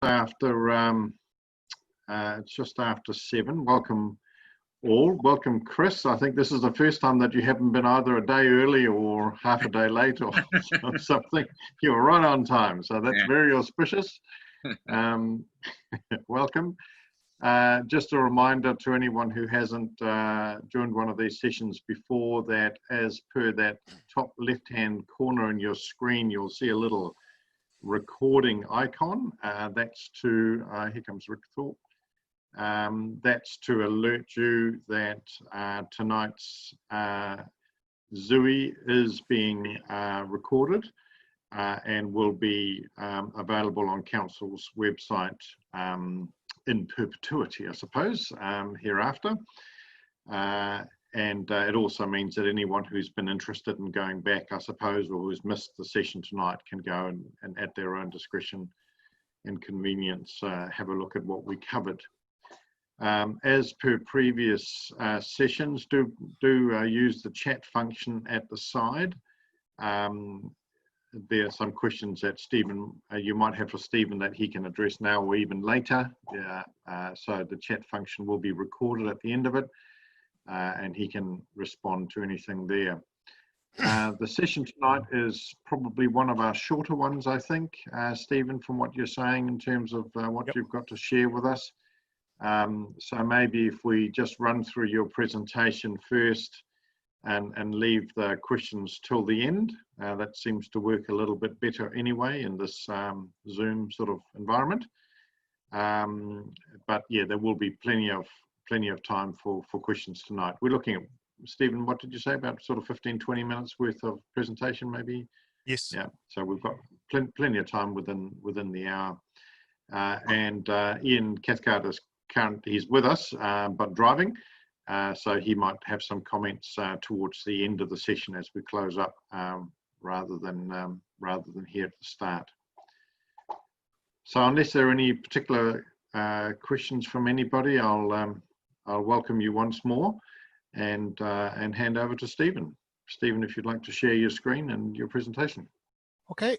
It's just after 7. Welcome all. Welcome, Chris. I think this is the first time that you haven't been either a day early or half a day late or something. You were right on time, so that's very auspicious. Welcome. Just a reminder to anyone who hasn't joined one of these sessions before that, as per that top left-hand corner in your screen, you'll see a little recording icon. That's to, here comes Rick Thorpe. That's to alert you that tonight's Zooey is being recorded and will be available on Council's website in perpetuity, I suppose, hereafter. And it also means that anyone who's been interested in going back, I suppose, or who's missed the session tonight can go and at their own discretion and convenience have a look at what we covered. As per previous sessions, do use the chat function at the side. There are some questions that Stephen, you might have for Stephen that he can address now or even later. So the chat function will be recorded at the end of it, and he can respond to anything there. The session tonight is probably one of our shorter ones, I think, Stephen, from what you're saying in terms of what you've got to share with us. So maybe if we just run through your presentation first and leave the questions till the end. That seems to work a little bit better anyway in this Zoom sort of environment. But yeah, there will be plenty of time for questions tonight. We're looking at, Stephen, what did you say, about sort of 15-20 minutes worth of presentation maybe? Yes. Yeah, so we've got plenty of time within the hour. And Ian Cathcart is currently, he's with us, but driving. So he might have some comments towards the end of the session as we close up, rather than here at the start. So unless there are any particular questions from anybody, I'll welcome you once more and hand over to Stephen. Stephen, if you'd like to share your screen and your presentation. Okay.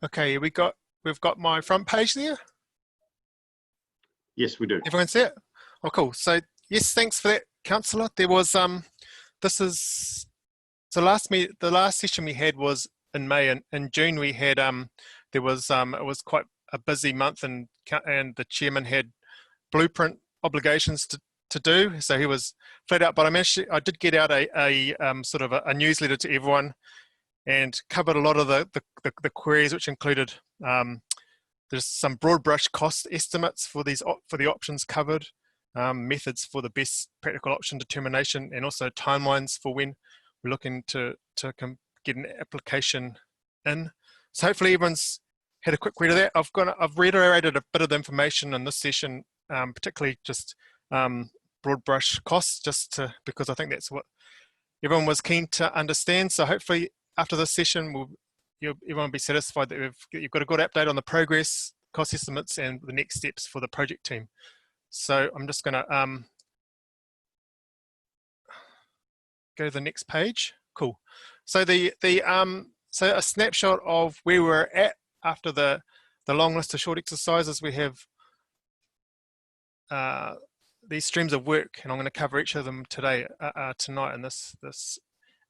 Okay, we've got my front page there. Yes, we do. Everyone see it? Oh, cool. So yes, thanks for that, Councillor. There was this is so the last session we had was in May, and in June we had there was it was quite a busy month, and the chairman had blueprint obligations to do, so he was flat out. But I did get out a sort of a newsletter to everyone and covered a lot of the queries, which included there's some broad brush cost estimates for the options covered, methods for the best practical option determination, and also timelines for when we're looking to get an application in. So hopefully everyone's had a quick read of that. I've reiterated a bit of the information in this session, particularly just broad brush costs, because I think that's what everyone was keen to understand. So hopefully after this session, everyone will be satisfied that you've got a good update on the progress, cost estimates, and the next steps for the project team. So I'm just going to go to the next page. Cool. So so a snapshot of where we're at after the long list of short exercises. We have these streams of work, and I'm going to cover each of them tonight in this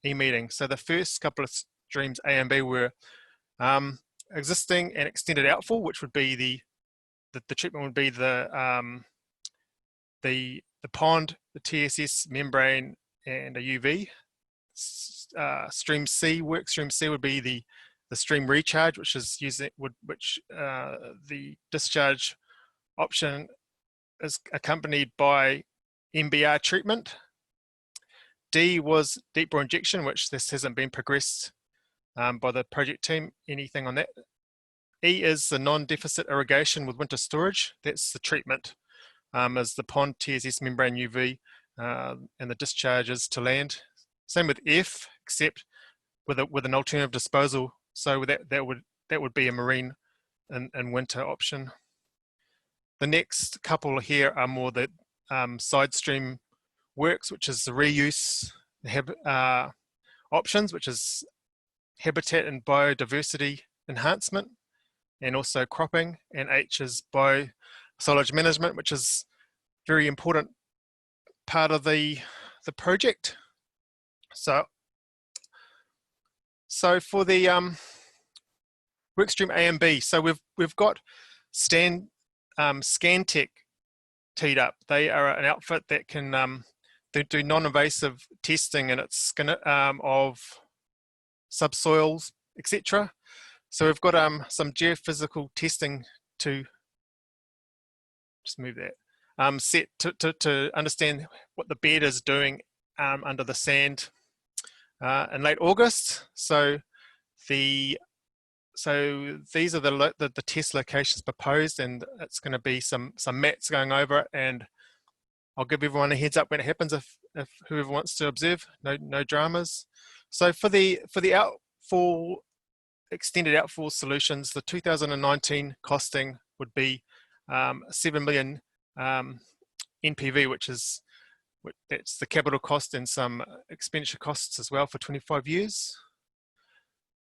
e-meeting. So the first couple of streams, A and B, were existing and extended outfall, which would be the treatment would be the pond, the TSS membrane, and a UV. Stream C would be the stream recharge, which is the discharge option is accompanied by MBR treatment. D was deep bore injection, which this hasn't been progressed by the project team. Anything on that? E is the non-deficit irrigation with winter storage. That's the treatment, is the pond, TSS, membrane, UV, and the discharges to land. Same with F, except with an alternative disposal. So that would be a marine and winter option. The next couple here are more the side stream works, which is the reuse options, which is habitat and biodiversity enhancement and also cropping, and H is biosolids management, which is very important part of the project. So for the workstream A and B, so we've got Scantech teed up. They are an outfit that can they do non-invasive testing, and it's gonna of subsoils, etc. So we've got some geophysical testing to just move that set to understand what the bed is doing under the sand in late August. So these are the test locations proposed, and it's going to be some mats going over it, and I'll give everyone a heads up when it happens if whoever wants to observe. No dramas. So for the extended outfall solutions, the 2019 costing would be 7 million NPV, that's the capital cost and some expenditure costs as well for 25 years.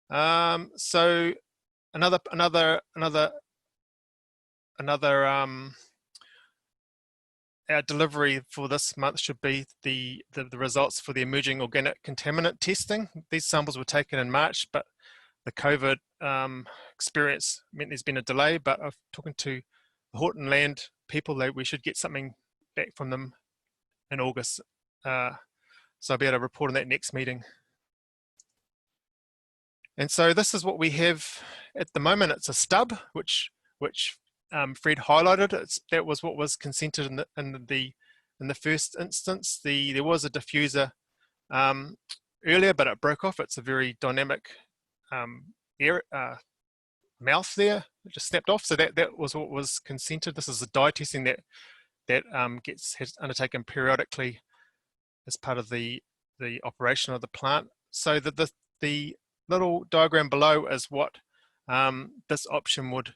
So another our delivery for this month should be the results for the emerging organic contaminant testing. These samples were taken in March, but the COVID experience meant there's been a delay. But I've talking to the Horton Land people, we should get something back from them in August. So I'll be able to report on that next meeting. And so this is what we have at the moment. It's a stub, which Fred highlighted. That was what was consented in the first instance. There was a diffuser earlier, but it broke off. It's a very dynamic mouth there. It just snapped off. So that was what was consented. This is the dye testing that has undertaken periodically as part of the operation of the plant. So the little diagram below is what this option would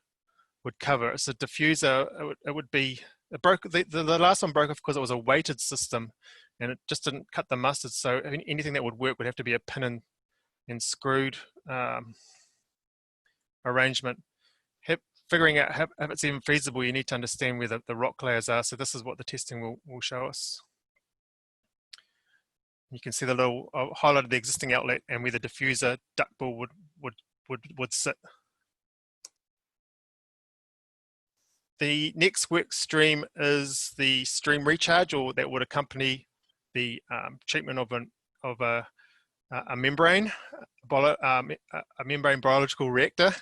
cover. It's a diffuser. It would be, it broke, the last one broke off because it was a weighted system and it just didn't cut the mustard. So anything that would work would have to be a pin and screwed arrangement. Figuring out if it's even feasible, you need to understand where the rock layers are. So this is what the testing will show us. You can see the little highlighted the existing outlet and where the diffuser ductball would sit. The next work stream is the stream recharge, or that would accompany the treatment of a membrane biological reactor.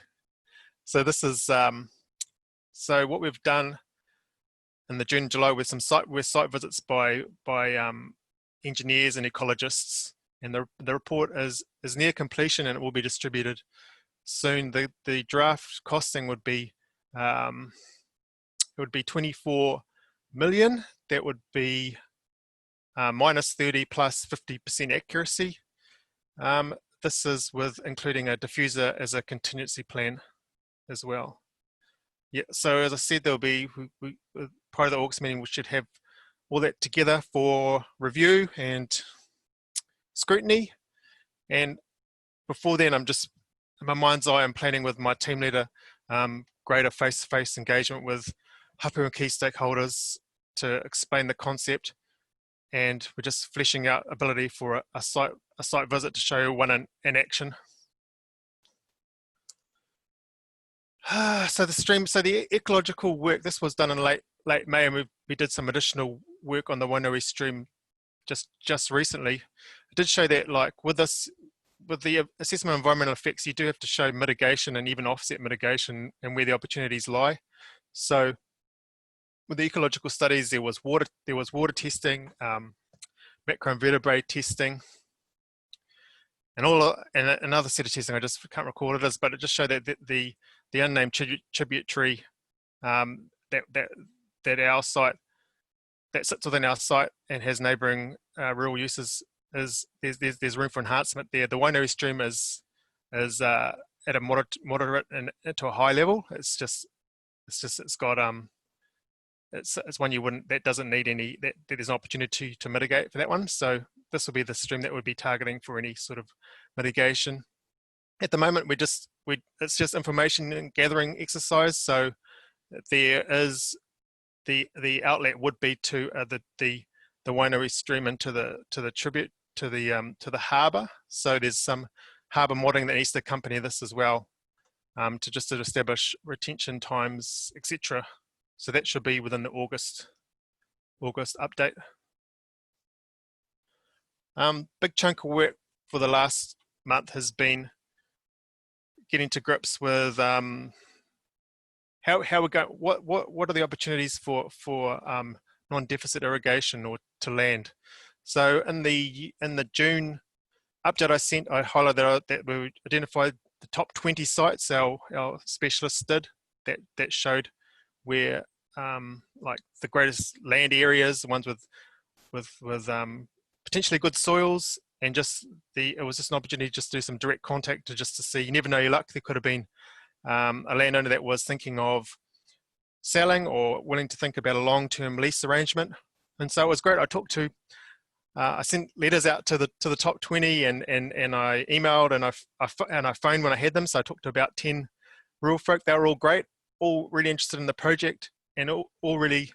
So this is so what we've done in the June and July with some site visits by engineers and ecologists, and the report is near completion and it will be distributed soon. The draft costing would be it would be 24 million. That would be -30 plus 50% accuracy. This is with including a diffuser as a contingency plan as well. Yeah, so as I said, there'll be part of the August meeting, we should have all that together for review and scrutiny. And before then, I'm just in my mind's eye, I'm planning with my team leader greater face-to-face engagement with hapu and key stakeholders to explain the concept, and we're just fleshing out ability for a site visit to show one in action. So the ecological work, this was done in late May, and we did some additional work on the Wainui stream just recently. It did show that, like with the assessment of environmental effects, you do have to show mitigation and even offset mitigation and where the opportunities lie. So with the ecological studies, there was water testing, macroinvertebrate testing, and another set of testing. I just can't recall what it is, but it just showed that the unnamed tributary that our site, that sits within our site and has neighbouring rural uses, there's room for enhancement there. The Wainui stream is at a moderate and to a high level. It's one you wouldn't, that doesn't need any, that there's an opportunity to mitigate for that one. So this will be the stream that would be targeting for any sort of mitigation. At the moment, we're just it's just information and gathering exercise. So there is the outlet would be to the Wainui stream into the tribute to the harbour. So there's some harbour modelling that needs to accompany this as well, to just to establish retention times, etc. So that should be within the August update. Big chunk of work for the last month has been getting to grips with how we go. What are the opportunities for non-deficit irrigation or to land? So in the June update I sent, I highlighted that we identified the top 20 sites our specialists did that showed where like the greatest land areas, the ones with potentially good soils, and it was just an opportunity just to do some direct contact to see. You never know your luck. There could have been a landowner that was thinking of selling or willing to think about a long-term lease arrangement, and so it was great. I sent letters out to the top 20, and I emailed and I phoned when I had them. So I talked to about 10 rural folk. They were all great, all really interested in the project, and all really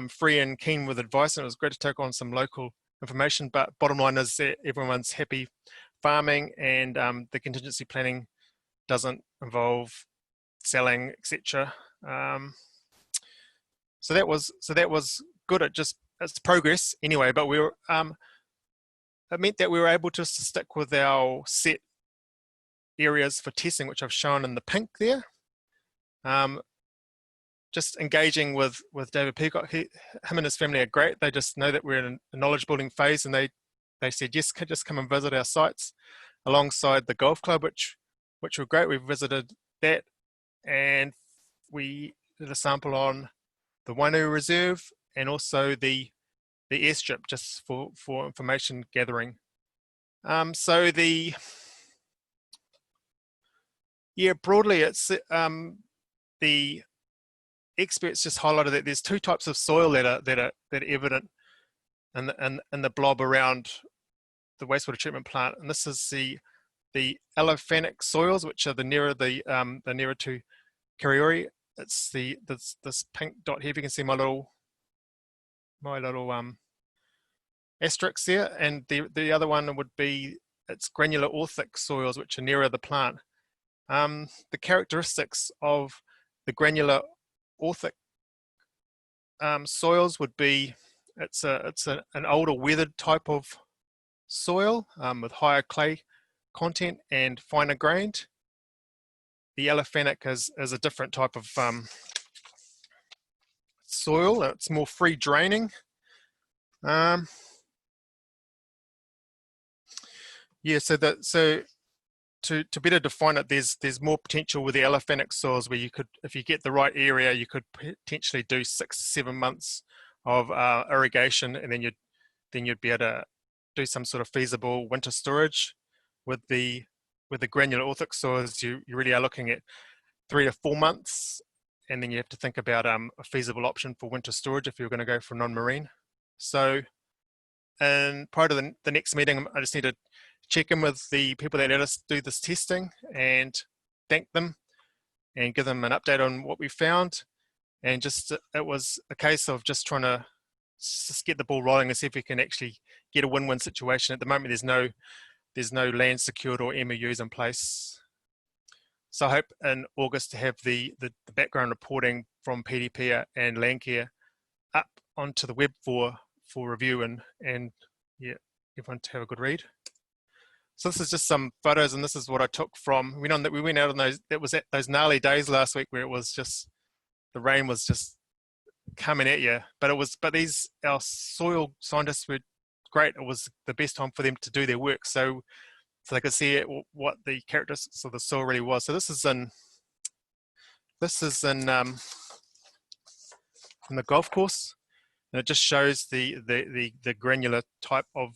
free and keen with advice. And it was great to take on some local information. But bottom line is that everyone's happy farming, and the contingency planning doesn't involve selling, etc. So that was good. It's progress anyway, but it meant that we were able to stick with our set areas for testing, which I've shown in the pink there. Just engaging with David Peacock, him and his family are great. They just know that we're in a knowledge building phase, and they said yes, just come and visit our sites alongside the golf club, which were great. We visited that, and we did a sample on the Wainui Reserve and also the airstrip, just for information gathering. So broadly, it's the experts just highlighted that there's two types of soil that are evident in the blob around the wastewater treatment plant, and this is the allophanic soils, which are the nearer to Kariori. It's this pink dot here. If you can see my little asterisks there, and the other one would be it's granular orthic soils, which are nearer the plant. The characteristics of the granular orthic soils would be it's an older weathered type of soil with higher clay content and finer grained. The allophanic is a different type of soil. It's more free draining. So to better define it, there's more potential with the allophanic soils where you could, if you get the right area, you could potentially do 6 to 7 months of irrigation, and then you'd be able to do some sort of feasible winter storage. With the granular orthic soils, you really are looking at 3 to 4 months, and then you have to think about a feasible option for winter storage if you're going to go for non-marine. So, and prior to the next meeting, I just need to check in with the people that let us do this testing and thank them and give them an update on what we found. And it was a case of just trying to just get the ball rolling and see if we can actually get a win-win situation. At the moment, there's no land secured or MOUs in place. So I hope in August to have the background reporting from PDP and Landcare up onto the web for review and yeah, everyone to have a good read. So this is just some photos, and this is what I took from. We went out on those gnarly days last week where it was just the rain was just coming at you. But our soil scientists were great. It was the best time for them to do their work, so they could see what the characteristics of the soil really was. So this is in the golf course, and it just shows the granular type of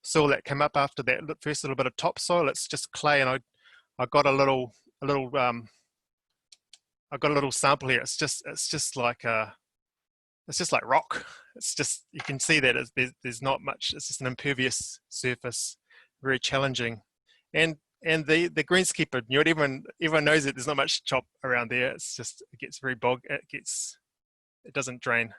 soil that came up after that first little bit of topsoil. It's just clay, and I got a little sample here. It's just like rock. It's just, you can see that there's not much. It's just an impervious surface, very challenging. And and the greenskeeper knew it. Everyone knows it. There's not much chop around there. It's just, it gets very bog. It doesn't drain.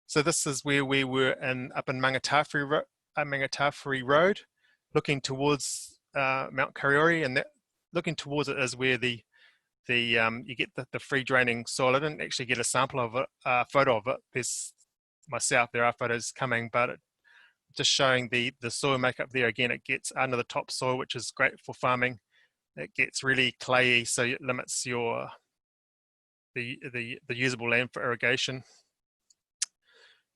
So this is where we were up in Mangatawhiri Road, looking towards Mount Kariori, and that looking towards it is where you get the free draining soil. I didn't actually get a sample of it, photo of it. There's myself. There are photos coming, but just showing the soil makeup there. Again, it gets under the topsoil, which is great for farming. It gets really clayey, so it limits the usable land for irrigation.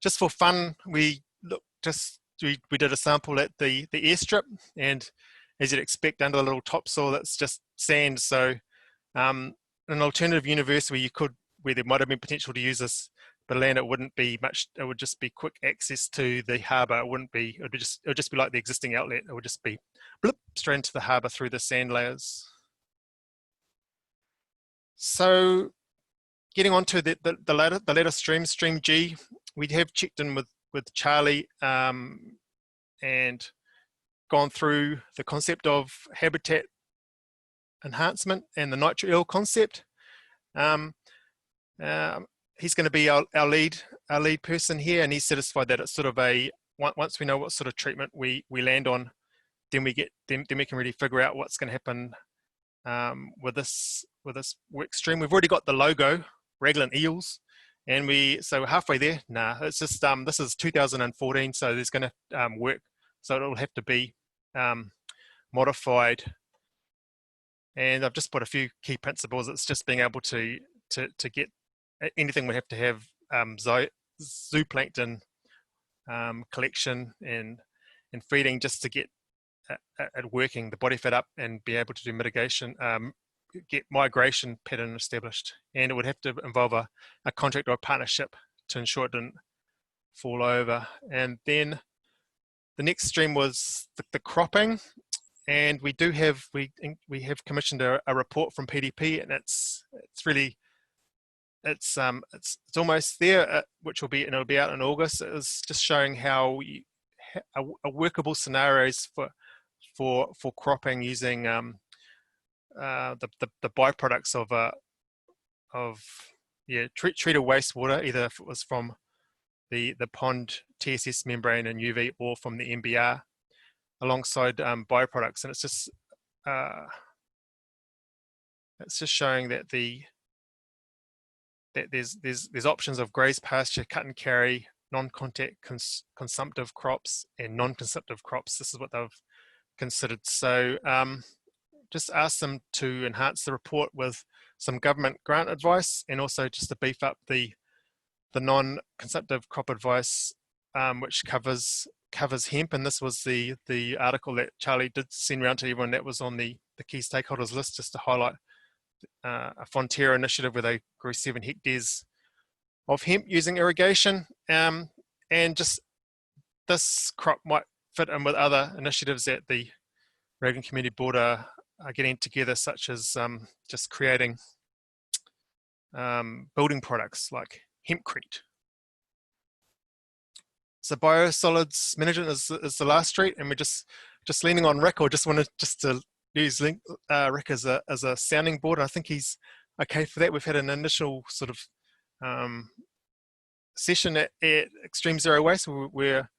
Just for fun, we did a sample at the airstrip, and as you'd expect, under the little topsoil, that's just sand. So an alternative universe where there might have been potential to use this but land, it wouldn't be much. It would just be quick access to the harbour. It would just be like the existing outlet. It would just be blip straight into the harbour through the sand layers. So getting on to the latter stream G, we have checked in with Charlie and gone through the concept of habitat enhancement and the nitro eel concept. He's going to be our lead person here, and he's satisfied that it's sort of once we know what sort of treatment we land on, then we can really figure out what's going to happen with this work stream. We've already got the logo, Raglan Eels, and so we're halfway there. Nah, it's just this is 2014, so there's going to work, so it'll have to be modified. And I've just put a few key principles. It's just being able to get anything. We have to have zooplankton collection and feeding, just to get it working, the body fat up, and be able to do mitigation, get migration pattern established. And it would have to involve a contract or a partnership to ensure it didn't fall over. And then the next stream was the cropping, and we have commissioned a report from PDP, and it's almost there, it'll be out in August. It's just showing how a workable scenarios for cropping using the byproducts of treated wastewater, either if it was from the pond TSS membrane and UV, or from the MBR, alongside byproducts. And it's just showing that there's options of graze pasture, cut and carry, non-contact consumptive crops, and non-consumptive crops. This is what they've considered. So just ask them to enhance the report with some government grant advice, and also just to beef up the non-consumptive crop advice, which covers hemp. And this was the article that Charlie did send around to everyone that was on the key stakeholders list, just to highlight a Fonterra initiative where they grew 7 hectares of hemp using irrigation. And just this crop might fit in with other initiatives that the Raglan Community Board are getting together, such as just creating building products like hempcrete. So biosolids management is the last street, and we're just leaning on Rick, or just wanted to use Rick as a sounding board. I think he's okay for that. We've had an initial sort of session at Extreme Zero Waste, where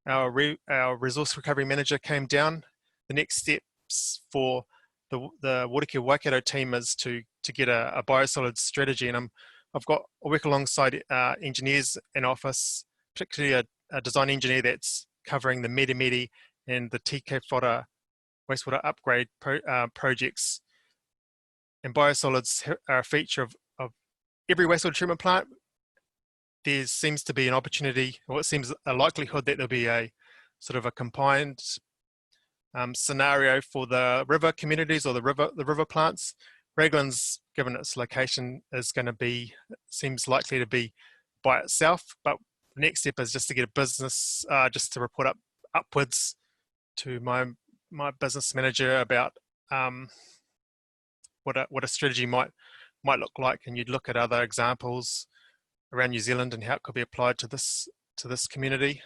our resource recovery manager came down. The next steps for the Waterkeo Waikato team is to get a biosolids strategy, and I work alongside engineers in office, particularly a design engineer that's covering the Medi and the TK Fodder wastewater upgrade projects. And biosolids are a feature of every wastewater treatment plant. There seems to be an opportunity, or it seems a likelihood, that there'll be a sort of a combined scenario for the river communities, or the river plants. Raglan's, given its location, seems likely to be by itself, but the next step is just to get a business, just to report upwards to my business manager about what a strategy might look like. And you'd look at other examples around New Zealand and how it could be applied to this community.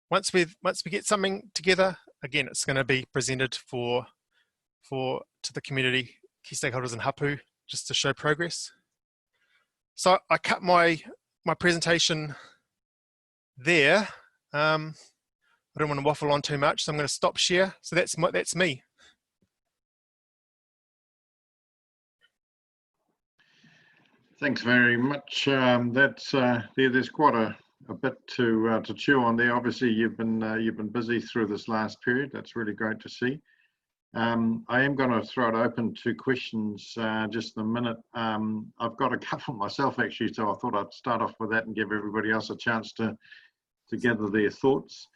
Once we get something together, again, it's going to be presented to the community, key stakeholders and hapu, just to show progress. So I cut my presentation there. I don't want to waffle on too much, so I'm going to stop share. So that's me. Thanks very much. There's quite a bit to chew on there. Obviously, you've been busy through this last period. That's really great to see. I am going to throw it open to questions just in a minute. I've got a couple myself actually, so I thought I'd start off with that and give everybody else a chance to gather their thoughts.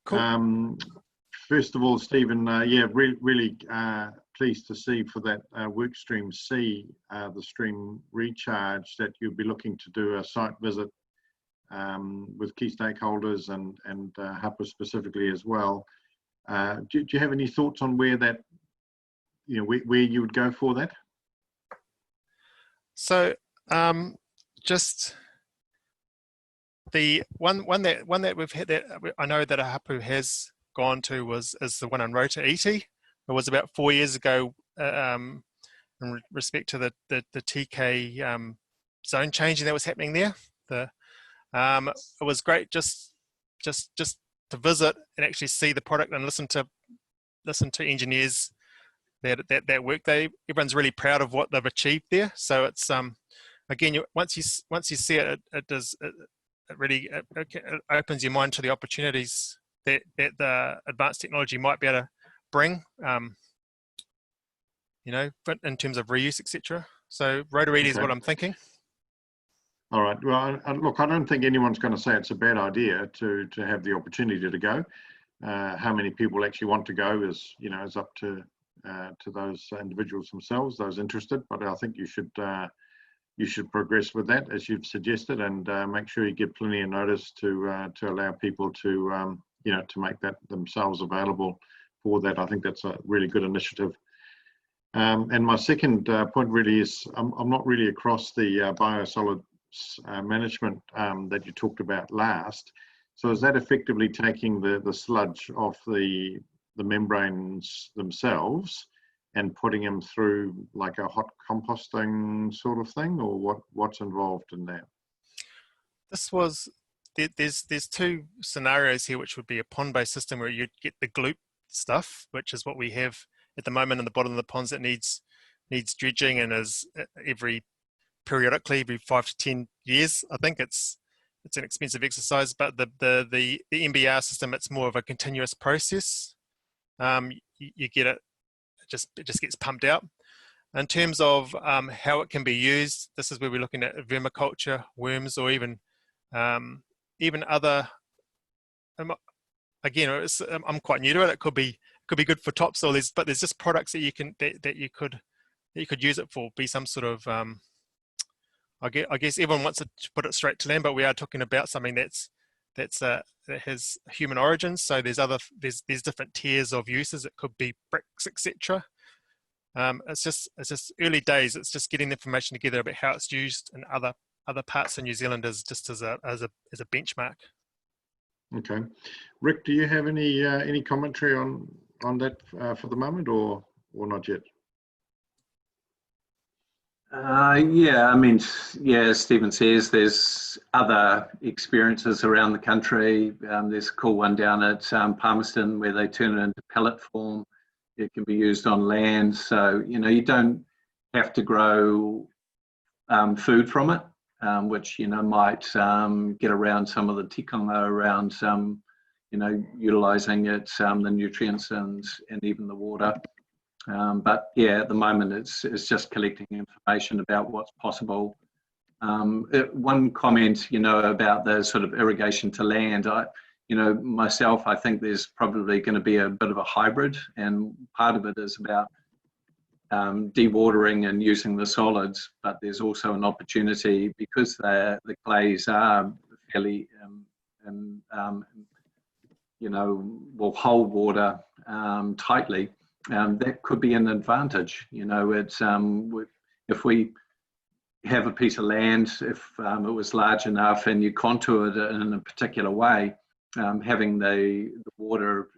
Cool. First of all, Stephen, yeah, really pleased to see for that work stream C, the stream recharge, that you'll be looking to do a site visit with key stakeholders and hapu specifically as well. Do you have any thoughts on where that, where you would go for that? So just the one that we've had that I know that a hapu has gone to is the one on Rota Iti. It was about 4 years ago in respect to the TK zone changing that was happening there. It was great just to visit and actually see the product and listen to engineers that work. Everyone's really proud of what they've achieved there. So it's again, once you see it, it really opens your mind to the opportunities that the advanced technology might be able to bring, in terms of reuse, etc. So Rotary is what I'm thinking. All right. Well, look, I don't think anyone's going to say it's a bad idea to have the opportunity to go. How many people actually want to go is up to those individuals themselves, those interested. But I think you should progress with that as you've suggested, and make sure you give plenty of notice to allow people to to make that themselves available for that. I think that's a really good initiative. And my second point really is I'm not really across the biosolids management that you talked about last. So is that effectively taking the sludge off the membranes themselves and putting them through like a hot composting sort of thing, or what's involved in that? There's two scenarios here, which would be a pond-based system where you'd get the gloop stuff, which is what we have at the moment in the bottom of the ponds that needs dredging and is periodically every 5 to 10 years. I think it's an expensive exercise, but the MBR system, it's more of a continuous process. You get it just gets pumped out. In terms of how it can be used, this is where we're looking at vermiculture, worms, or even other. Again, I'm quite new to it. It could be good for topsoil, but there's just products that you could use it for. Be some sort of I guess everyone wants to put it straight to land, but we are talking about something that has human origins. So there's different tiers of uses. It could be bricks, etc. It's just early days. It's just getting the information together about how it's used in other parts of New Zealand as a benchmark. Okay, Rick, do you have any commentary on that for the moment, or not yet? Yeah, I mean, yeah, as Stephen says, there's other experiences around the country. There's a cool one down at Palmerston where they turn it into pellet form. It can be used on land, so you don't have to grow food from it, which might get around some of the tikanga around utilising it, the nutrients and even the water. But yeah, at the moment it's just collecting information about what's possible. One comment, about the sort of irrigation to land. Myself, I think there's probably going to be a bit of a hybrid, and part of it is about dewatering and using the solids, but there's also an opportunity because the clays are fairly will hold water tightly. That could be an advantage. It's if we have a piece of land, if it was large enough and you contour it in a particular way, having the water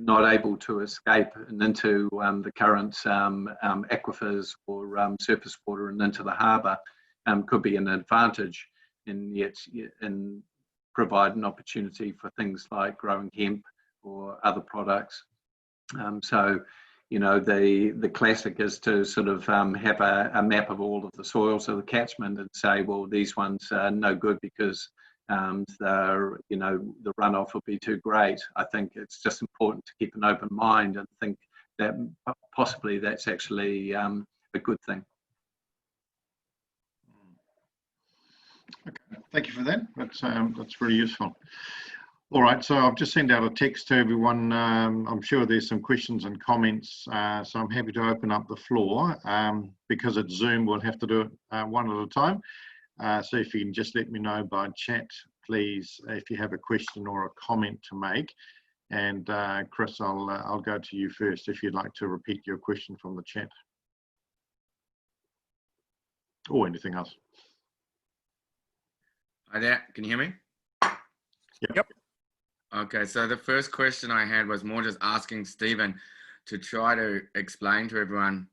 not able to escape and into the current aquifers or surface water and into the harbour could be an advantage, and yet and provide an opportunity for things like growing hemp or other products. So, you know, the classic is to sort of have a map of all of the soils of the catchment and say, well, these ones are no good because they're, you know, the runoff will be too great. I think it's just important to keep an open mind and think that possibly that's actually a good thing. Okay, thank you for that. That's really useful. All right, so I've just sent out a text to everyone. I'm sure there's some questions and comments, so I'm happy to open up the floor. Because it's Zoom, we'll have to do it one at a time. So if you can just let me know by chat, please, if you have a question or a comment to make. And Chris, I'll go to you first if you'd like to repeat your question from the chat. Or anything else. Hi there, can you hear me? Yep. Okay, so the first question I had was more just asking Stephen to try to explain to everyone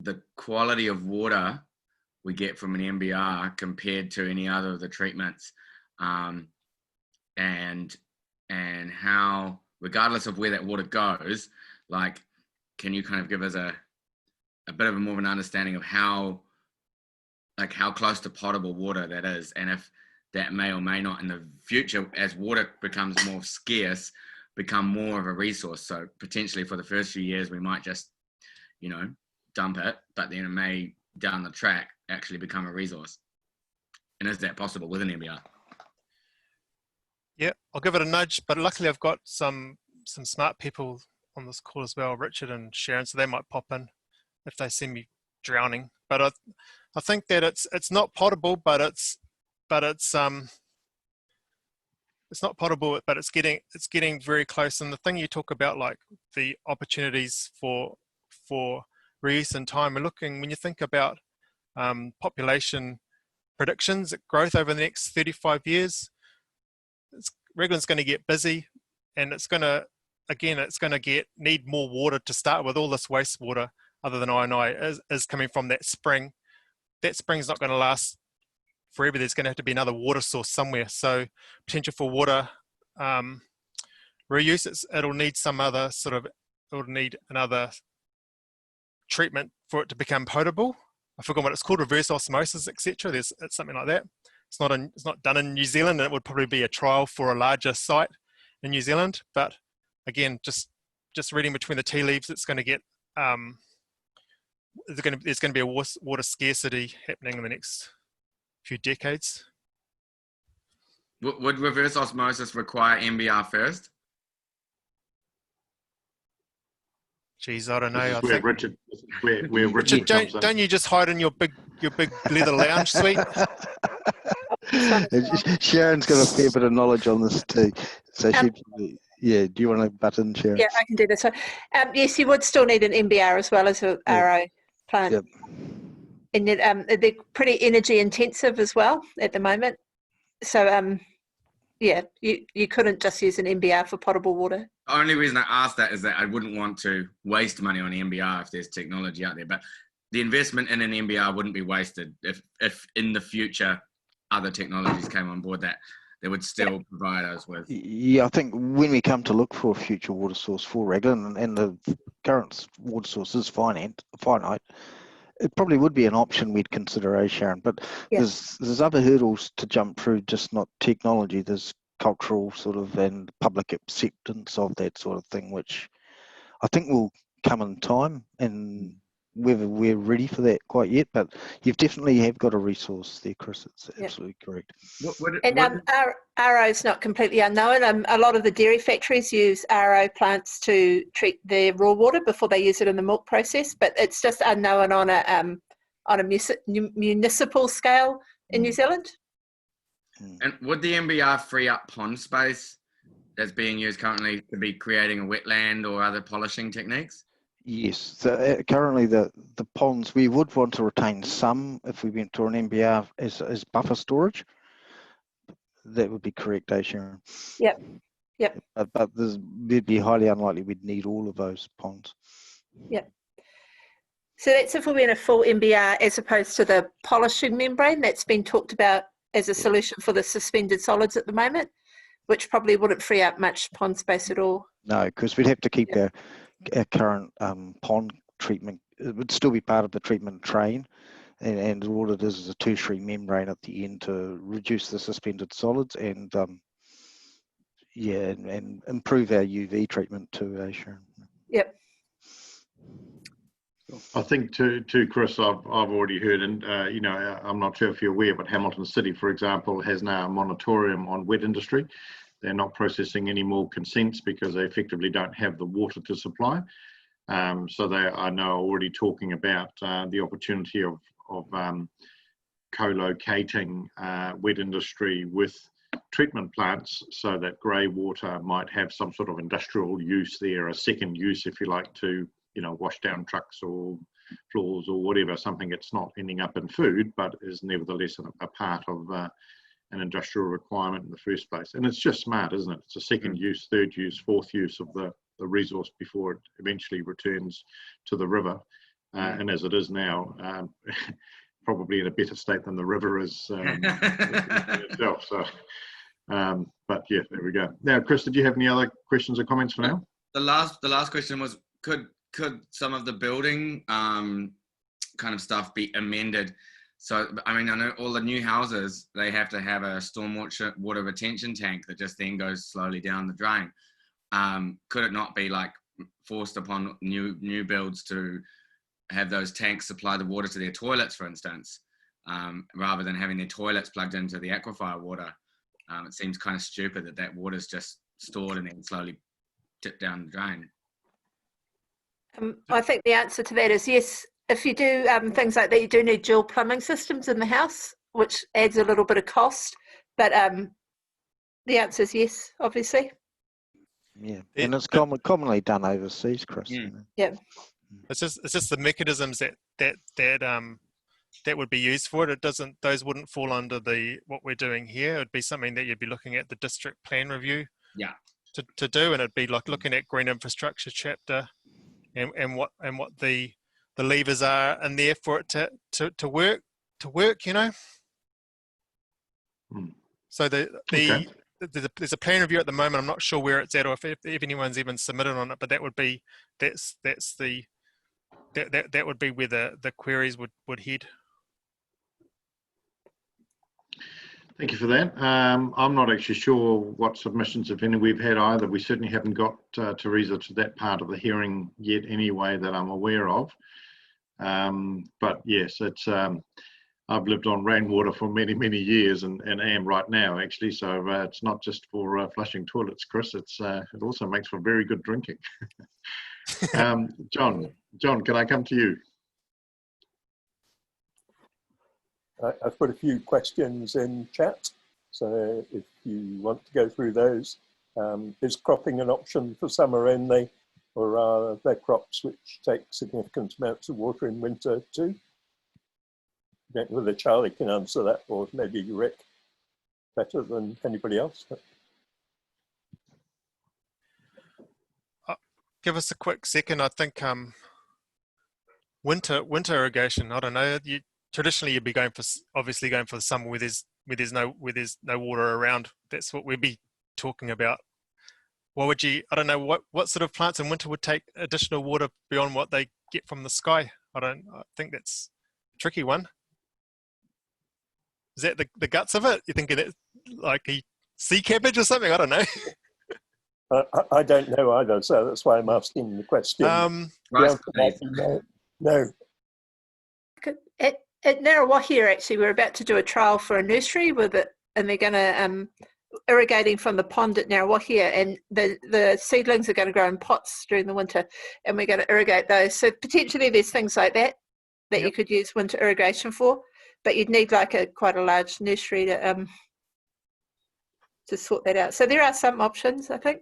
the quality of water we get from an MBR compared to any other of the treatments, and how, regardless of where that water goes, like, can you kind of give us a bit of a more of an understanding of how close to potable water that is, and if that may or may not in the future, as water becomes more scarce, become more of a resource. So potentially for the first few years, we might just, you know, dump it, but then it may down the track actually become a resource. And is that possible with an MBR? Yeah, I'll give it a nudge, but luckily I've got some smart people on this call as well, Richard and Sharon, so they might pop in if they see me drowning. But I think that it's not potable, but it's not potable, but it's getting very close. And the thing you talk about, like the opportunities for reuse in time, and looking, when you think about population predictions, growth over the next 35 years, Raglan's going to get busy, and it's going to need more water to start with. All this wastewater, other than I&I, is coming from that spring. That spring's not going to last forever. There's going to have to be another water source somewhere. So potential for water reuse, it'll need some other it'll need another treatment for it to become potable. I forgot what it's called, reverse osmosis, etc. It's something like that. It's not done in New Zealand, and it would probably be a trial for a larger site in New Zealand. But again, just reading between the tea leaves, it's going to get there's going to be a water scarcity happening in the next few decades. Would reverse osmosis require MBR first? Geez, I don't know. This is where Richard comes in. Don't you just hide in your big leather lounge suite? Sharon's got a fair bit of knowledge on this too. So do you want to butt in, Sharon? Yeah, I can do this one. Yes, you would still need an MBR as well as a RO plant. Yep. And they're pretty energy intensive as well at the moment. So you couldn't just use an MBR for potable water. The only reason I asked that is that I wouldn't want to waste money on MBR if there's technology out there. But the investment in an MBR wouldn't be wasted if in the future other technologies came on board that they would still provide us with. Yeah, I think when we come to look for a future water source for Raglan, and the current water source is finite, it probably would be an option we'd consider, Sharon. But there's other hurdles to jump through, just not technology. There's cultural and public acceptance of that sort of thing, which I think will come in time, and whether we're ready for that quite yet. But you've definitely have got a resource there, Chris. It's absolutely correct. RO is not completely unknown. A lot of the dairy factories use RO plants to treat their raw water before they use it in the milk process, but it's just unknown on a municipal scale in New Zealand. And would the MBR free up pond space that's being used currently to be creating a wetland or other polishing techniques? Yes, so currently the ponds, we would want to retain some if we went to an MBR as buffer storage. That would be correct, Sharon? Yep. Yep. But it'd be highly unlikely we'd need all of those ponds. Yep. So that's if we went a full MBR as opposed to the polishing membrane that's been talked about as a solution for the suspended solids at the moment, which probably wouldn't free up much pond space at all. No, because we'd have to keep our current pond treatment. It would still be part of the treatment train, and all it is a tertiary membrane at the end to reduce the suspended solids and and improve our UV treatment too, Sharon. Yep. I think too, Chris, I've already heard, and you know, I'm not sure if you're aware, but Hamilton City, for example, has now a moratorium on wet industry. They're not processing any more consents because they effectively don't have the water to supply. So they are now already talking about the opportunity of co-locating wet industry with treatment plants so that grey water might have some sort of industrial use there, a second use, if you like, to, you know, wash down trucks or floors or whatever, something that's not ending up in food, but is nevertheless a part of an industrial requirement in the first place. And it's just smart, isn't it? It's a second use, third use, fourth use of the resource before it eventually returns to the river. And as it is now, probably in a better state than the river is itself. So, but yeah, there we go. Now, Chris, did you have any other questions or comments for now? The last question was, could some of the building kind of stuff be amended? So, I mean, I know all the new houses, they have to have a stormwater water retention tank that just then goes slowly down the drain. Could it not be like forced upon new builds to have those tanks supply the water to their toilets, for instance, rather than having their toilets plugged into the aquifer water? It seems kind of stupid that water's just stored and then slowly tipped down the drain. I think the answer to that is yes. If you do things like that, you do need dual plumbing systems in the house, which adds a little bit of cost. But the answer is yes, obviously. Yeah, and it's commonly done overseas, Chris. Mm. You know? Yeah. It's just the mechanisms that would be used for it. Those wouldn't fall under what we're doing here. It'd be something that you'd be looking at the district plan review. Yeah. To do, and it'd be like looking at green infrastructure chapter, and what the levers are in there for it to work. You know. So there's a plan review at the moment. I'm not sure where it's at or if anyone's even submitted on it, but that would be that would be where the queries would head. Thank you for that. I'm not actually sure what submissions, if any, we've had either. We certainly haven't got, Teresa, to that part of the hearing yet anyway that I'm aware of. But yes, it's I've lived on rainwater for many, many years and am right now, actually. So it's not just for flushing toilets, Chris. It also makes for very good drinking. John, can I come to you? I've put a few questions in chat, so if you want to go through those. Is cropping an option for summer only, or are there crops which take significant amounts of water in winter too? I don't know whether Charlie can answer that, or maybe Rick better than anybody else. Give us a quick second. I think winter irrigation. I don't know. Traditionally, you'd be obviously going for the summer where there's no water around. That's what we'd be talking about. What would you? I don't know what sort of plants in winter would take additional water beyond what they get from the sky. I think that's a tricky one. Is that the guts of it? You're thinking it like a sea cabbage or something? I don't know. I don't know either, so that's why I'm asking the question. Rice, no. At Ngarawahia, actually, we're about to do a trial for a nursery with it, and they're going to irrigating from the pond at Ngarawahia, and the seedlings are going to grow in pots during the winter, and we're going to irrigate those. So potentially there's things like that Yep. you could use winter irrigation for, but you'd need like quite a large nursery to sort that out. So there are some options, I think.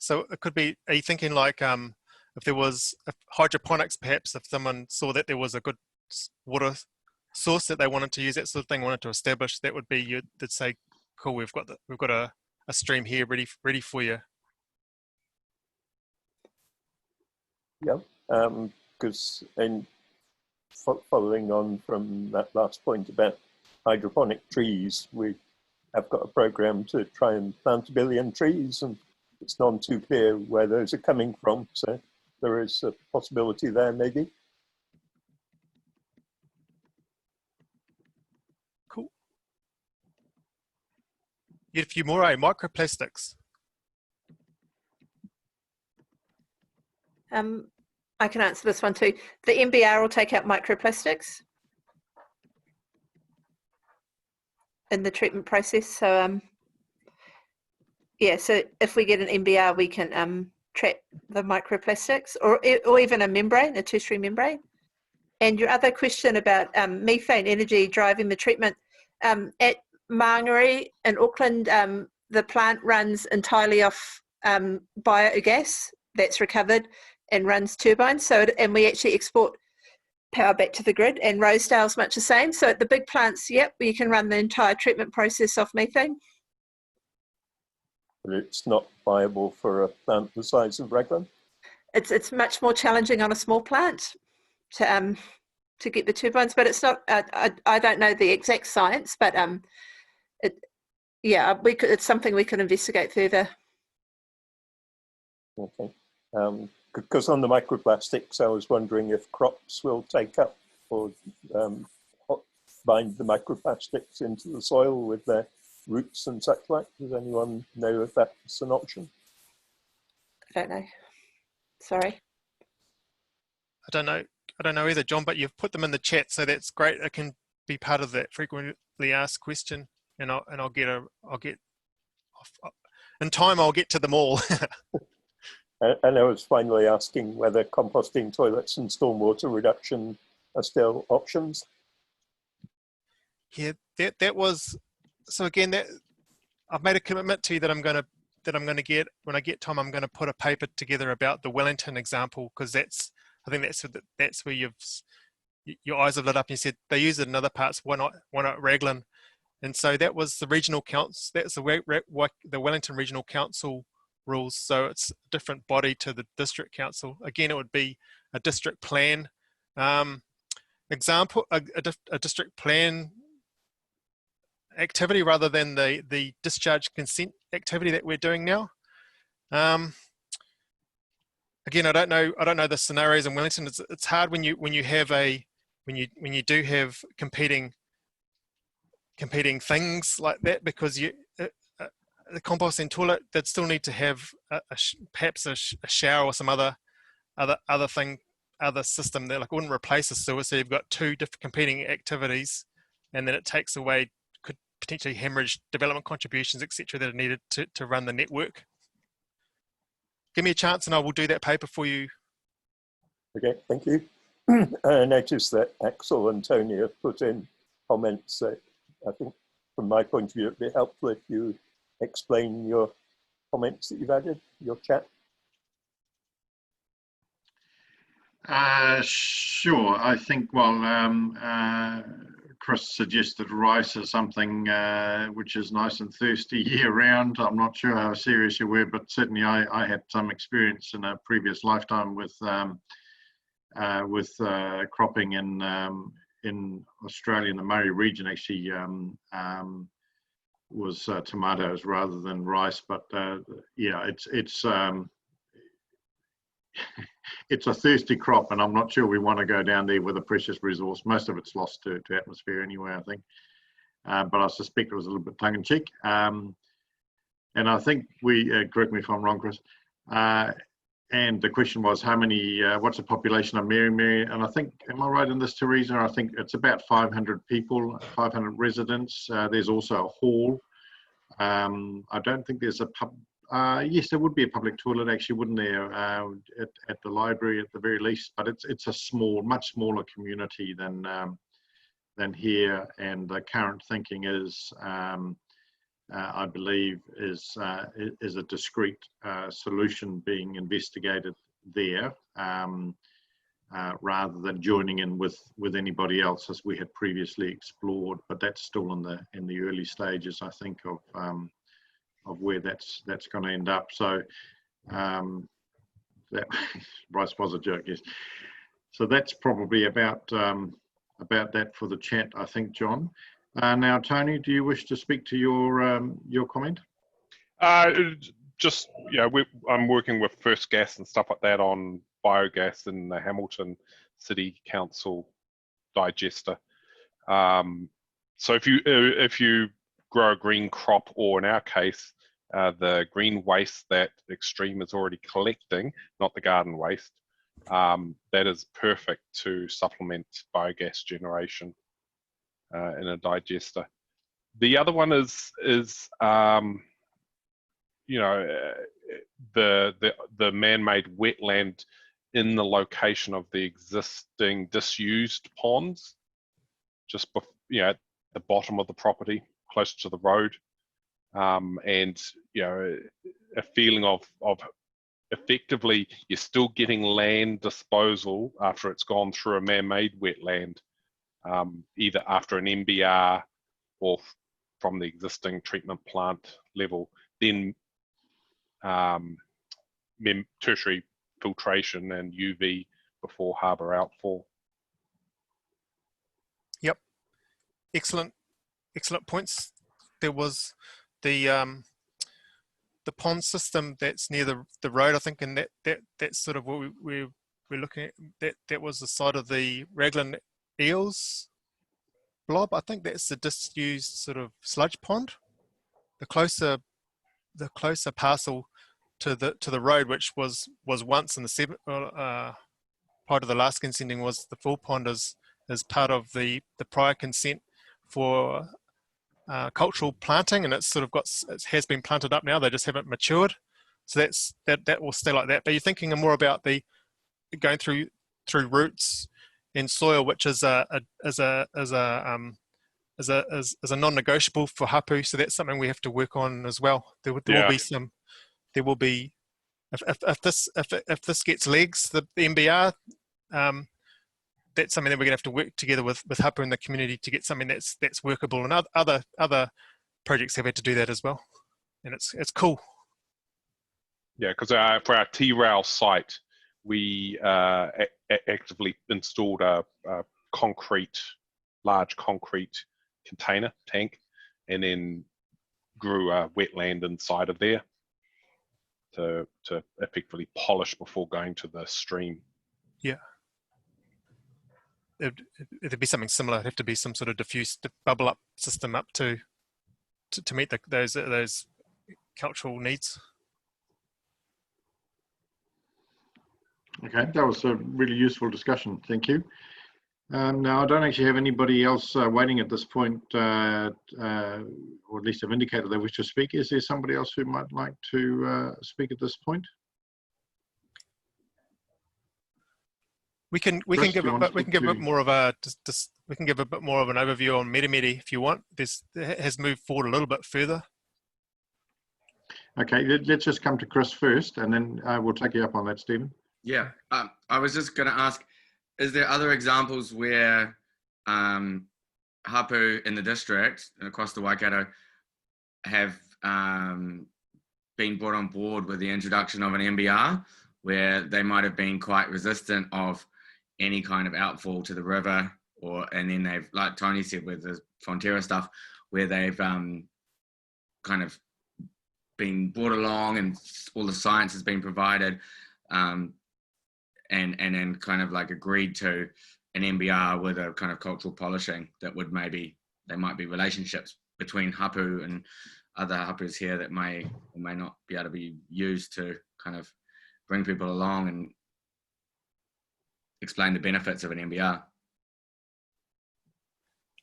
So it could be. Are you thinking like if there was hydroponics, perhaps if someone saw that there was a good water source that they wanted to use, that sort of thing, wanted to establish, that would be, you'd say, cool, we've got a stream here ready for you. Yeah, because following on from that last point about hydroponic trees, we have got a program to try and plant 1 billion trees, and it's none too clear where those are coming from. So there is a possibility there, maybe. Cool. Get a few more, microplastics. I can answer this one too. The MBR will take out microplastics in the treatment process. So yeah, so if we get an MBR, we can trap the microplastics, or even a membrane, a tertiary membrane. And your other question about methane energy driving the treatment, at Mangere in Auckland, the plant runs entirely off biogas that's recovered and runs turbines. So, and we actually export power back to the grid, and Rosedale's much the same. So at the big plants, yep, you can run the entire treatment process off methane. But it's not viable for a plant the size of Raglan? It's much more challenging on a small plant to get the turbines, but it's not, I don't know the exact science, but yeah, it's something we could investigate further. Okay. Because on the microplastics, I was wondering if crops will take up or bind the microplastics into the soil with their roots and such like. Does anyone know if that's an option? I don't know. Sorry. I don't know either, John, but you've put them in the chat, so that's great. It can be part of that frequently asked question, and I'll get in time. I'll get to them all. And I was finally asking whether composting toilets and stormwater reduction are still options. Yeah, that was, so again, that I've made a commitment to you that I'm going to get, when I get time, I'm going to put a paper together about the Wellington example, because I think that's where your eyes have lit up and you said they use it in other parts, why not Raglan? And so that was the regional council, that's the Wellington Regional Council rules. So it's a different body to the district council. Again, it would be a district plan example, a district plan activity rather than the discharge consent activity that we're doing now. Again, I don't know the scenarios in Wellington. It's hard when you do have competing things like that, because the composting toilet, they'd still need to have perhaps a shower or some other system that, like, wouldn't replace a sewer. So you've got two different competing activities, and then it takes away, could potentially hemorrhage development contributions, etc., that are needed to run the network. Give me a chance and I will do that paper for you. Okay, thank you. I noticed that Axel and Tony have put in comments. I think from my point of view, it'd be helpful if you explain your comments that you've added, your chat. Sure. I think, well, Chris suggested rice is something which is nice and thirsty year round. I'm not sure how serious you were, but certainly I had some experience in a previous lifetime with cropping in Australia, in the Murray region. Actually, was tomatoes rather than rice, but yeah, it's a thirsty crop, and I'm not sure we want to go down there with a precious resource. Most of it's lost to atmosphere anyway, I think. But I suspect it was a little bit tongue-in-cheek. And I think correct me if I'm wrong, Chris, and the question was how many, what's the population of Mary? And I think, am I right in this, Teresa? I think it's about 500 people, 500 residents. There's also a hall. I don't think there's a pub. Yes, there would be a public toilet, actually, wouldn't there, at the library at the very least. But it's a small, much smaller community than here. And the current thinking is, I believe, is a discrete solution being investigated there, rather than joining in with anybody else as we had previously explored. But that's still in the early stages, I think, where that's going to end up. So that Bryce was a jerk, yes. So that's probably about that for the chat, I think, John. Now, Tony, do you wish to speak to your comment? Just, I'm working with First Gas and stuff like that on biogas in the Hamilton City Council digester. So if you grow a green crop, or in our case, the green waste that Extreme is already collecting, not the garden waste, that is perfect to supplement biogas generation in a digester. The other one is the man-made wetland in the location of the existing disused ponds, just at the bottom of the property, close to the road, and a feeling of effectively you're still getting land disposal after it's gone through a man-made wetland, either after an MBR or from the existing treatment plant level, then tertiary filtration and UV before harbour outfall. Yep, excellent points. There was the pond system that's near the road, I think, and that's sort of what we're looking at. That was the side of the Raglan eels blob. I think that's the disused sort of sludge pond. The closer parcel to the road, which was once in the part of the last consenting, was the full pond as part of the prior consent for cultural planting, and it's sort of it has been planted up now. They just haven't matured, so that will stay like that. But you're thinking more about the going through roots and soil, which is a non-negotiable for hapu. So that's something we have to work on as well. There will be if this gets legs, the MBR. That's something that we're going to have to work together with hapu and the community to get something that's workable, and other projects have had to do that as well, and it's cool. Yeah, because for our T-rail site, we actively installed a large concrete container tank, and then grew a wetland inside of there to effectively polish before going to the stream. Yeah. It'd be something similar. It'd have to be some sort of diffuse bubble up system up to meet those cultural needs. Okay, that was a really useful discussion. Thank you. Now, I don't actually have anybody else waiting at this point, or at least have indicated they wish to speak. Is there somebody else who might like to speak at this point? We can give a bit more of an overview on Metamedi if you want. It has moved forward a little bit further. Okay, let's just come to Chris first, and then we'll take you up on that, Stephen. Yeah, I was just going to ask, is there other examples where hapu in the district and across the Waikato have been brought on board with the introduction of an MBR, where they might have been quite resistant of any kind of outfall to the river, and then they've, like Tony said with the Fonterra stuff, where they've kind of been brought along and all the science has been provided, and then kind of like agreed to an MBR with a kind of cultural polishing that would there might be relationships between hapu and other hapus here that may or may not be able to be used to kind of bring people along and explain the benefits of an MBR.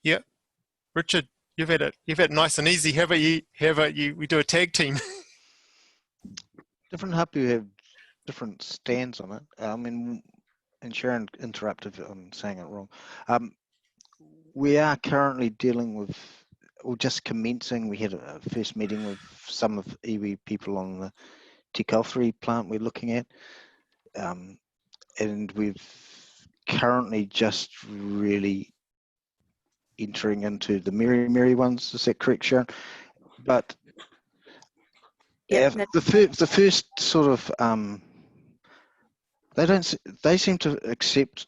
Yeah, Richard, you've had it nice and easy. How about you? We do a tag team. Different hapu have different stands on it. I mean, and Sharon, interrupt if I'm saying it wrong. We are currently dealing with, or just commencing. We had a first meeting with some of iwi people on the Te Kauphere plant we're looking at. And we've currently just really entering into the Mary ones. Is that correct, Sharon? But Yeah, the first sort of they seem to accept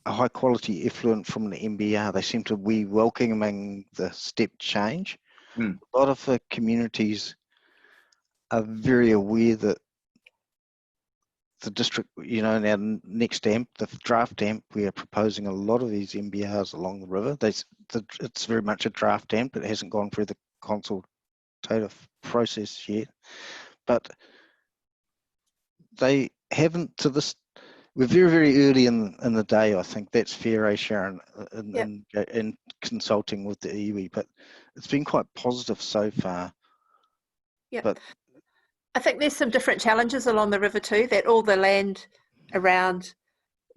a high quality effluent from the MBR. They seem to be welcoming the step change. Mm. A lot of the communities are very aware that the district, in our next dam, the draft dam, we are proposing a lot of these MBRs along the river. It's very much a draft dam, but it hasn't gone through the consultative process yet. But they haven't to this. We're very, very early in the day. I think that's fair, Sharon, in consulting with the iwi. But it's been quite positive so far. Yeah. But I think there's some different challenges along the river too, that all the land around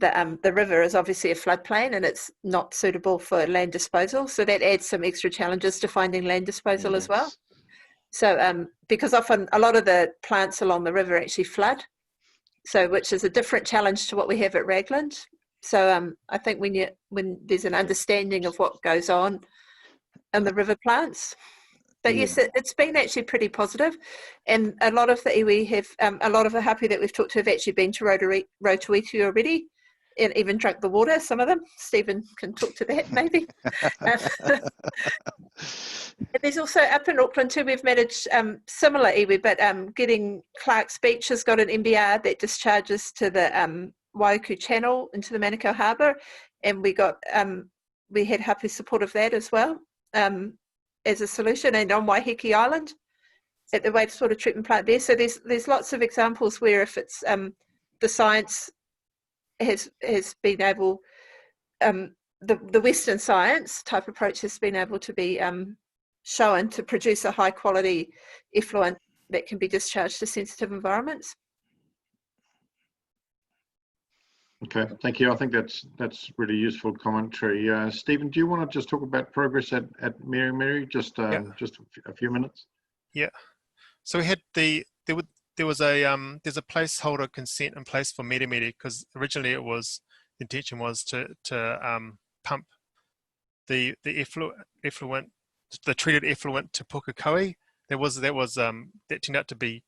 the river is obviously a floodplain and it's not suitable for land disposal. So that adds some extra challenges to finding land disposal as well. So because often a lot of the plants along the river actually flood, so which is a different challenge to what we have at Raglan. So I think when there's an understanding of what goes on in the river plants. But yes, it's been actually pretty positive, and a lot of the iwi have, a lot of the hapu that we've talked to have actually been to Rotoiti already, and even drunk the water, some of them. Stephen can talk to that maybe. And there's also up in Auckland too, we've managed similar iwi, but getting Clark's Beach has got an MBR that discharges to the Waiuku Channel into the Manukau Harbour, and we had hapu support of that as well. As a solution, and on Waiheke Island at the wastewater treatment plant there. So there's lots of examples where if it's the science has been able, the Western science type approach has been able to be shown to produce a high quality effluent that can be discharged to sensitive environments. Okay, thank you. I think that's really useful commentary. Stephen, do you want to just talk about progress at Mary Mary? Just a few minutes. Yeah. So we had there's a placeholder consent in place for Mere Mere, because originally the intention was to pump the effluent, the treated effluent to Pukekohe. That turned out to be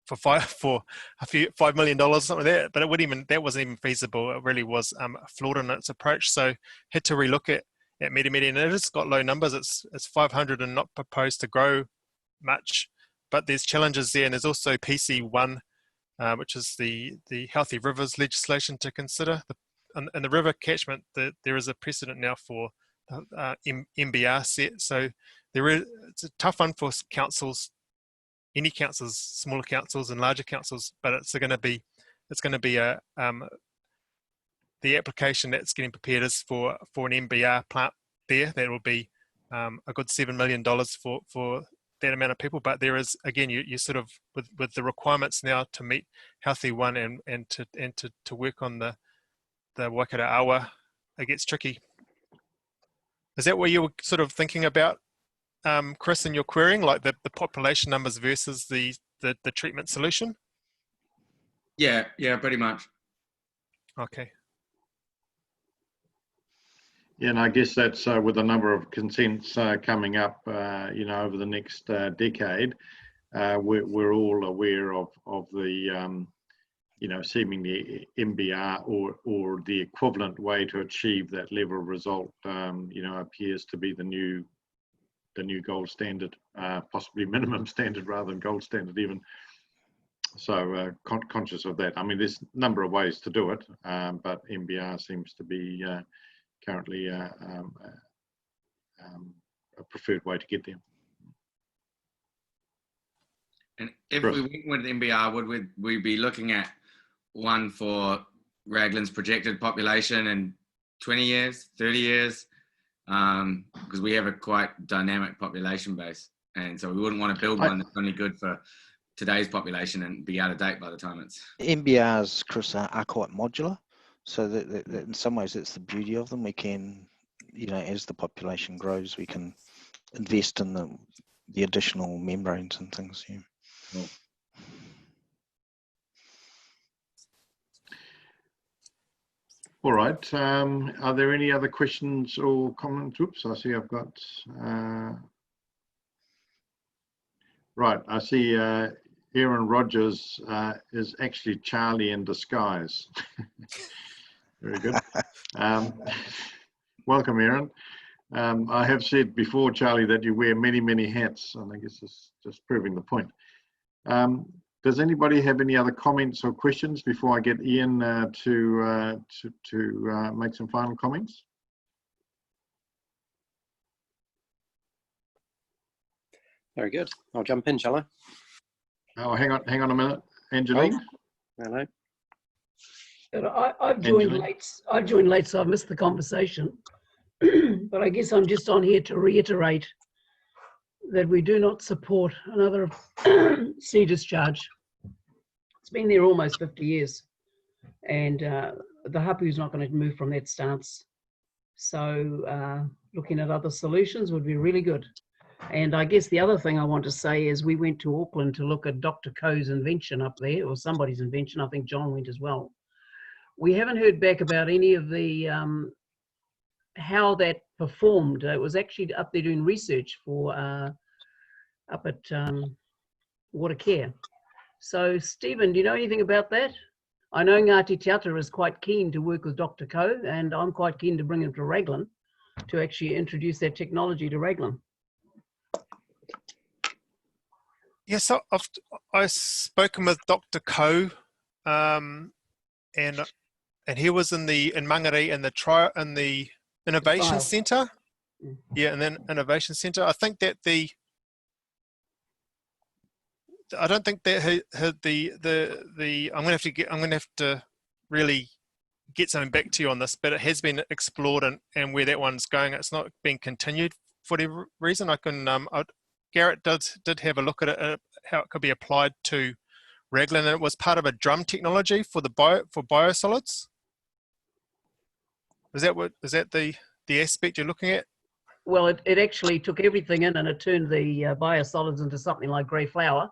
for $5 million or something like that, but that wasn't even feasible. It really was flawed in its approach. So had to relook at Mere Mere, and it has got low numbers. It's 500 and not proposed to grow much, but there's challenges there, and there's also PC1, which is the Healthy Rivers legislation to consider. In the river catchment, there is a precedent now for MBR set, so it's a tough one for councils. Any councils, smaller councils and larger councils, but it's going to be the application that's getting prepared is for an MBR plant there. That will be a good $7 million for that amount of people. But there is, again, you sort of with the requirements now to meet Healthy 1 and to work on the Waikato Awa, it gets tricky. Is that what you were sort of thinking about, Chris, in your querying, like the population numbers versus the treatment solution? Yeah, pretty much. Okay. Yeah, and I guess that's with a number of consents coming up, over the next decade. We're all aware of the, seemingly MBR or the equivalent way to achieve that level of result, appears to be the new gold standard, possibly minimum standard rather than gold standard even. So conscious of that. I mean, there's a number of ways to do it, but MBR seems to be currently a preferred way to get there. And if we went with MBR, would we be looking at one for Raglan's projected population in 20 years, 30 years? Because we have a quite dynamic population base, and so we wouldn't want to build one that's only good for today's population and be out of date by the time it's... MBRs, Chris, are quite modular, so that in some ways it's the beauty of them. We can, as the population grows, we can invest in the additional membranes and things. Yeah. Cool. All right. Are there any other questions or comments? Oops, I see I've got Right, I see Aaron Rogers is actually Charlie in disguise. Very good. Welcome, Aaron. I have said before, Charlie, that you wear many, many hats, and I guess it's just proving the point. Does anybody have any other comments or questions before I get Ian to make some final comments? Very good. I'll jump in, shall I? Oh, hang on a minute, Angeline. Hello. I've joined late. I've joined late, so I've missed the conversation. But I guess I'm just on here to reiterate that we do not support another sea discharge. It's been there almost 50 years, and the Hapu's not going to move from that stance. So looking at other solutions would be really good. And I guess the other thing I want to say is we went to Auckland to look at Dr. Coe's invention up there, or somebody's invention. I think John went as well. We haven't heard back about any of the how that performed. It was actually up there doing research for up at Water Care. So Stephen, do you know anything about that? I know Ngāti Te is quite keen to work with Dr. Coe, and I'm quite keen to bring him to Raglan to actually introduce that technology to Raglan. Yes, so I've spoken with Dr. Coe, and he was in Mangere in the Innovation Centre. Yeah, and then Innovation Centre. I think that I don't think that I'm gonna have to really get something back to you on this, but it has been explored, and where that one's going, it's not being continued for whatever reason. I can Garrett did have a look at it, how it could be applied to Raglan, and it was part of a drum technology for biosolids. Is that the aspect you're looking at? Well, it actually took everything in, and it turned the biosolids into something like grey flour,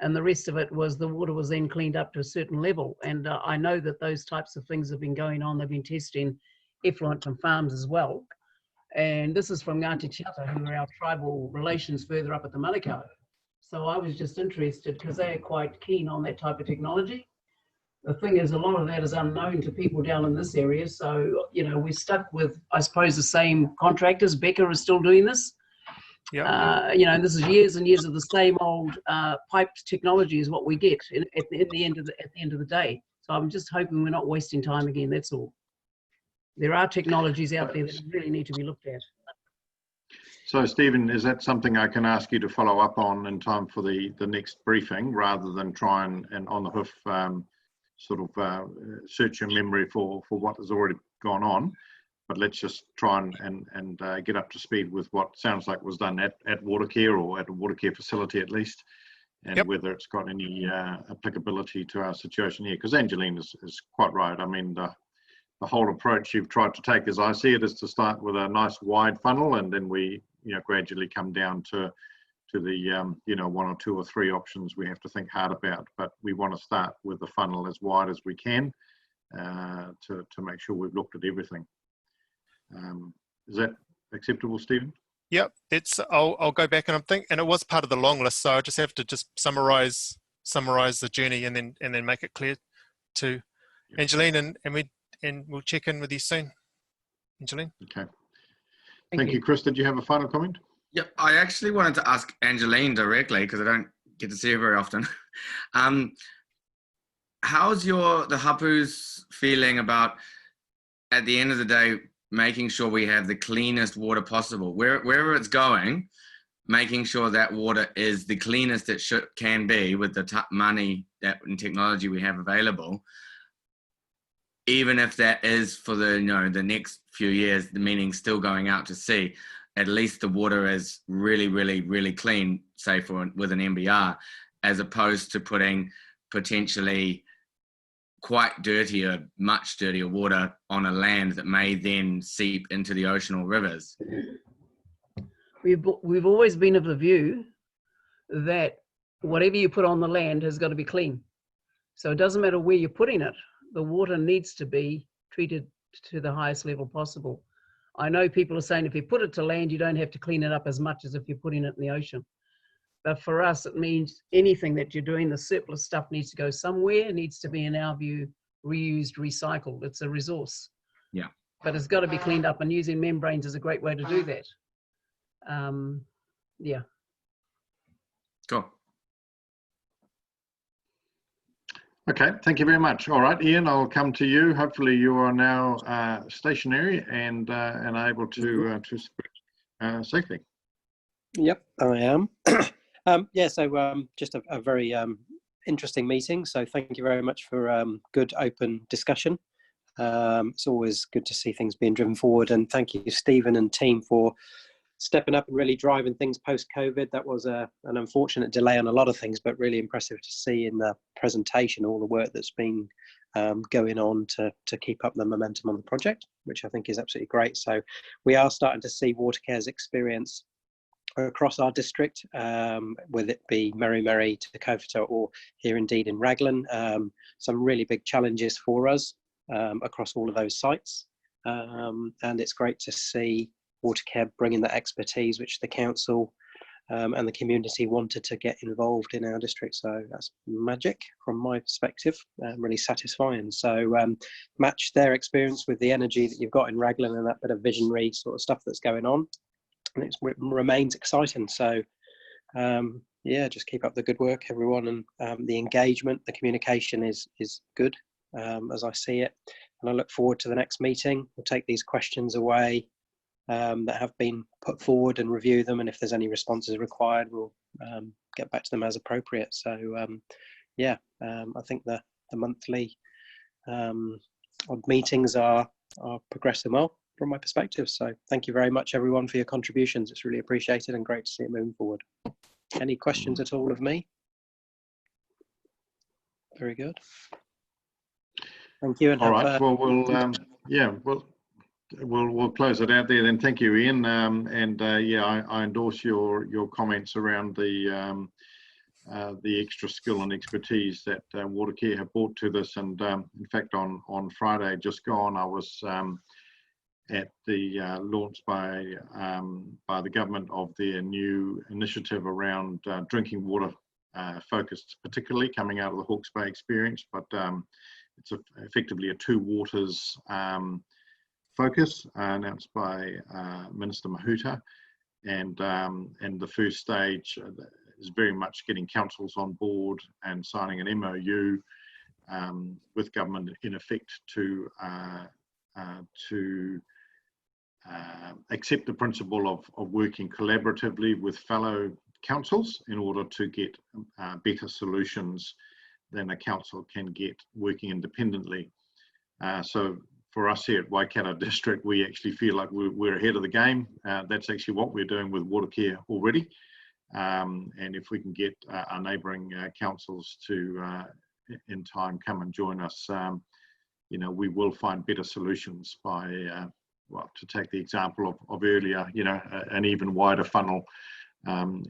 and the rest of it was the water was then cleaned up to a certain level. And I know that those types of things have been going on. They've been testing effluent from farms as well. And this is from Ngāti Te, who are our tribal relations further up at the Manukau. So I was just interested because they are quite keen on that type of technology. The thing is, a lot of that is unknown to people down in this area. So, you know, we're stuck with, I suppose, the same contractors. Becker is still doing this. Yeah. You know, this is years and years of the same old piped technology is what we get at the end of the day. So I'm just hoping we're not wasting time again. That's all. There are technologies out there that really need to be looked at. So, Stephen, is that something I can ask you to follow up on in time for the next briefing, rather than try and on the hoof sort of search your memory for what has already gone on? But let's just try and get up to speed with what sounds like was done at Water Care, or at a Water Care facility at least, and whether it's got any applicability to our situation here. Because Angeline is quite right. I mean, the whole approach you've tried to take, as I see it, is to start with a nice wide funnel, and then we gradually come down to the one or two or three options we have to think hard about. But we want to start with the funnel as wide as we can to make sure we've looked at everything. Is that acceptable, Stephen? Yep, I'll go back and and it was part of the long list, so I just have to just summarize the journey and then make it clear to Angeline, and we'll check in with you soon, Angeline. Okay. Thank you, Chris. Did you have a final comment? Yep, I actually wanted to ask Angeline directly, because I don't get to see her very often. How's the Hapu's feeling about, at the end of the day, making sure we have the cleanest water possible, wherever it's going, making sure that water is the cleanest it can be with the money and technology we have available, even if that is for the next few years, meaning still going out to sea. At least the water is really, really, really clean, say with an MBR, as opposed to putting potentially quite much dirtier water on a land that may then seep into the ocean or rivers. We've always been of the view that whatever you put on the land has got to be clean. So it doesn't matter where you're putting it, the water needs to be treated to the highest level possible. I know people are saying if you put it to land, you don't have to clean it up as much as if you're putting it in the ocean. But for us, it means anything that you're doing, the surplus stuff needs to go somewhere. It needs to be, in our view, reused, recycled. It's a resource. Yeah. But it's got to be cleaned up, and using membranes is a great way to do that. Yeah. Cool. Okay, thank you very much. All right, Ian, I'll come to you. Hopefully you are now stationary and able to speak safely. Yep, I am. Yeah, so just a very interesting meeting. So thank you very much for good open discussion. It's always good to see things being driven forward, and thank you, Stephen and team, for stepping up and really driving things post-COVID. That was an unfortunate delay on a lot of things, but really impressive to see in the presentation all the work that's been going on to keep up the momentum on the project, which I think is absolutely great. So we are starting to see Watercare's experience across our district, whether it be Merry to Cathcart or here indeed in Raglan. Some really big challenges for us across all of those sites. And it's great to see Watercare bringing that expertise which the council and the community wanted to get involved in our district. So that's magic from my perspective, really satisfying. So match their experience with the energy that you've got in Raglan and that bit of visionary sort of stuff that's going on. And it remains exciting. So yeah, just keep up the good work, everyone. And the engagement, the communication is good as I see it. And I look forward to the next meeting. We'll take these questions away that have been put forward and review them, and if there's any responses required, we'll get back to them as appropriate. So yeah, I think the monthly meetings are progressing well from my perspective. So thank you very much, everyone, for your contributions. It's really appreciated and great to see it moving forward. Any questions at all of me? Very good. Thank you. And all right. Well, we'll close it out there then. Thank you, Ian. Yeah, I endorse your comments around the extra skill and expertise that Watercare have brought to this. And in fact, on Friday just gone, I was at the launch by the government of their new initiative around drinking water, focused particularly coming out of the Hawke's Bay experience, but it's effectively a two waters focus announced by Minister Mahuta, and the first stage is very much getting councils on board and signing an MOU with government in effect to accept the principle of working collaboratively with fellow councils in order to get better solutions than a council can get working independently. So for us here at Waikato District, we actually feel like we're ahead of the game. That's actually what we're doing with Watercare already. And if we can get our neighbouring councils to, in time, come and join us, you know, we will find better solutions by, well, to take the example of earlier, you know, an even wider funnel,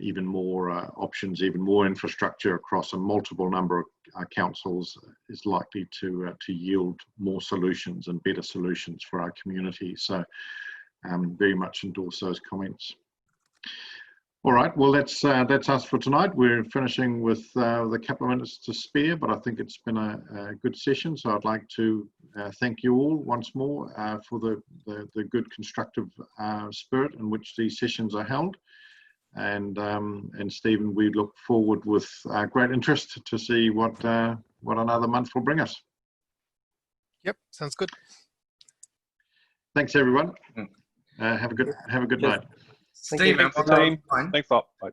even more options, even more infrastructure across a multiple number of councils is likely to yield more solutions and better solutions for our community. So very much endorse those comments. All right, well, that's us for tonight. We're finishing with a couple of minutes to spare, but I think it's been a good session. So I'd like to thank you all once more for the good constructive spirit in which these sessions are held. And Stephen, we look forward with great interest to see what another month will bring us. Yep, sounds good. Thanks, everyone. Have a good night. Stephen, Thanks a lot. Bye.